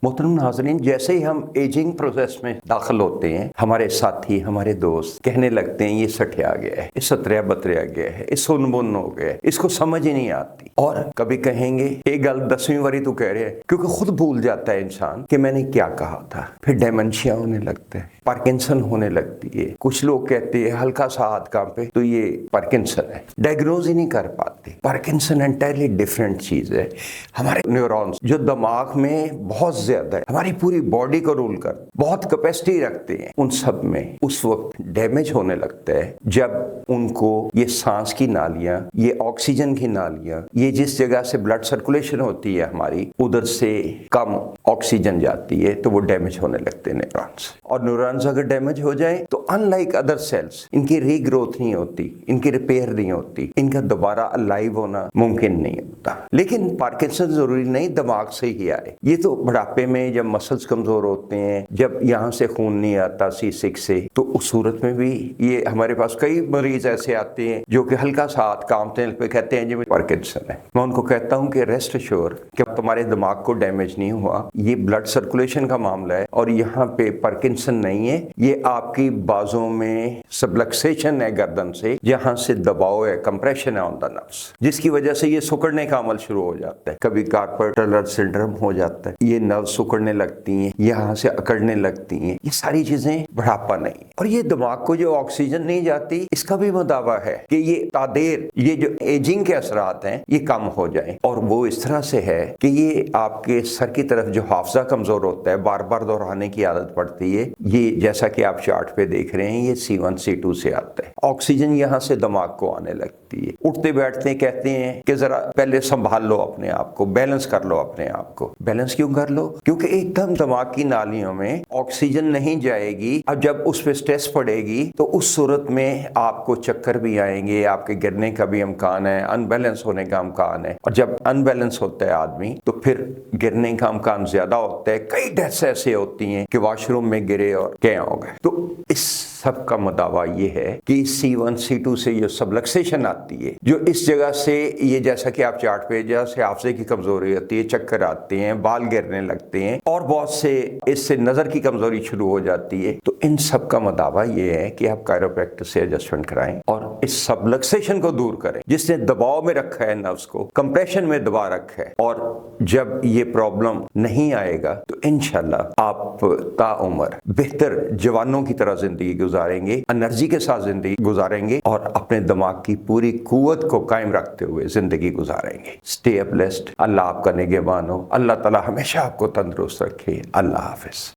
मोहतरम नाज़रीन, जैसे ही हम एजिंग प्रोसेस में दाखिल होते हैं, हमारे साथी, हमारे दोस्त कहने लगते हैं ये सठिया गया है, ये सतरिया बतरिया गया है, ये सुन-बुन हो गया है, इसको समझ ही नहीं आती। और कभी कहेंगे ये गल 10वीं बारी तू कह रहे हैं, क्योंकि खुद भूल जाता है इंसान कि मैंने क्या कहा था। फिर डेमेंशिया होने लगता है, पार्किंसन होने लगती है। कुछ लोग कहते हैं हल्का सा हाथ कांपे तो ये पार्किंसन है, डायग्नोज ही नहीं कर पाते। पार्किंसन एंटायरली डिफरेंट चीज है। हमारे न्यूरॉन्स जो दिमाग में बहुत ज्यादा है, हमारी पूरी बॉडी को रूल कर, बहुत कैपेसिटी रखते हैं, उन सब में उस वक्त डैमेज होने लगता है जब उनको ये सांस की नालियां, ये ऑक्सीजन की नालियां, ये जिस जगह से ब्लड सर्कुलेशन होती है हमारी, उधर से कम ऑक्सीजन जाती है तो वो डैमेज होने लगते हैं न्यूरॉन्स। और न्यूरॉन्स अगर डैमेज हो जाए तो अनलाइक अदर सेल्स, इनकी रीग्रोथ नहीं होती, इनकी रिपेयर नहीं होती, इनका दोबारा अलाइव होना मुमकिन नहीं होता। लेकिन पार्किंसन जरूरी नहीं दिमाग से ही आए। ये तो बुढ़ापे में जब मसल्स कमजोर होते हैं, जब यहाँ से खून नहीं आता C6 से, तो उस सूरत में भी ये हमारे पास कई मरीज ऐसे आते हैं जो कि हल्का सा हाथ कांपते हैं, पे कहते हैं जी पार्किंसन है। मैं उनको कहता हूँ कि रेस्ट एश्योर कि तुम्हारे दिमाग को डैमेज नहीं हुआ, ये ब्लड सर्कुलेशन का मामला है और यहाँ पे पार्किंसन नहीं है, ये आपकी बाजों में सबलक्सेशन है गर्दन से, जहाँ से दबाव है, कंप्रेशन है ऑन द नर्व्स, जिसकी वजह से ये सिकुड़ने का अमल शुरू हो जाता है। कभी कार्पल टनल सिंड्रोम हो जाता है, ये नर्व सिकुड़ने लगती हैं, यहाँ से अकड़ने लगती हैं। ये सारी चीजें बुढ़ापा नहीं। और ये दिमाग को जो ऑक्सीजन नहीं जाती, इसका भी दावा है कि ये तादेर, ये जो एजिंग के असरात हैं ये कम हो जाए। और वो इस तरह से है कि ये आपके सर की तरफ जो हाफजा कमजोर होता है, बार बार दोहराने की आदत पड़ती है, ये जैसा कि आप चार्ट पे देख रहे हैं, ये C1 C2 से आता है। ऑक्सीजन यहाँ से दिमाग को आने लगती है। उठते बैठते कहते हैं कि जरा पहले संभाल लो अपने आप को, बैलेंस कर लो अपने आप को। बैलेंस क्यों कर लो? क्योंकि एकदम दिमाग की नालियों में ऑक्सीजन नहीं जाएगी। अब जब उस पर स्ट्रेस पड़ेगी तो उस सूरत में आपको चक्कर भी आएंगे, आपके गिरने का भी इम्कान है, अनबैलेंस होने का इम्कान है। और जब अनबैलेंस होता है आदमी तो फिर गिरने का इम्कान ज्यादा होता है। कई डेथ्स ऐसे होती हैं कि वॉशरूम में गिरे और क्या हो गए। तो इस सब का दावा ये है कि C1 C2 से जो सबलक्सेशन आती है, जो इस जगह से, ये जैसा कि आप चार्ट पे, जैसे हाफजे की कमजोरी होती है, चक्कर आते हैं, बाल गिरने लगते हैं और बहुत से इससे नजर की कमजोरी शुरू हो जाती है। तो इन सब का दावा ये है कि आप कायरोप्रैक्टर से एडजस्टमेंट कराएं और इस सबलक्सेशन को दूर करें जिसने दबाव में रखा है नर्व्स को, कंप्रेशन में दबा रखा है। और जब ये प्रॉब्लम नहीं आएगा तो इंशाल्लाह आप ताउम्र बेहतर जवानों की तरह जिंदगी गुजारेंगे, एनर्जी के साथ जिंदगी गुजारेंगे और अपने दिमाग की पूरी कुव्वत को कायम रखते हुए जिंदगी गुजारेंगे। Stay blessed. अल्लाह आपका निगहबान हो। अल्लाह ताला हमेशा आपको तंदुरुस्त रखे। अल्लाह हाफिज।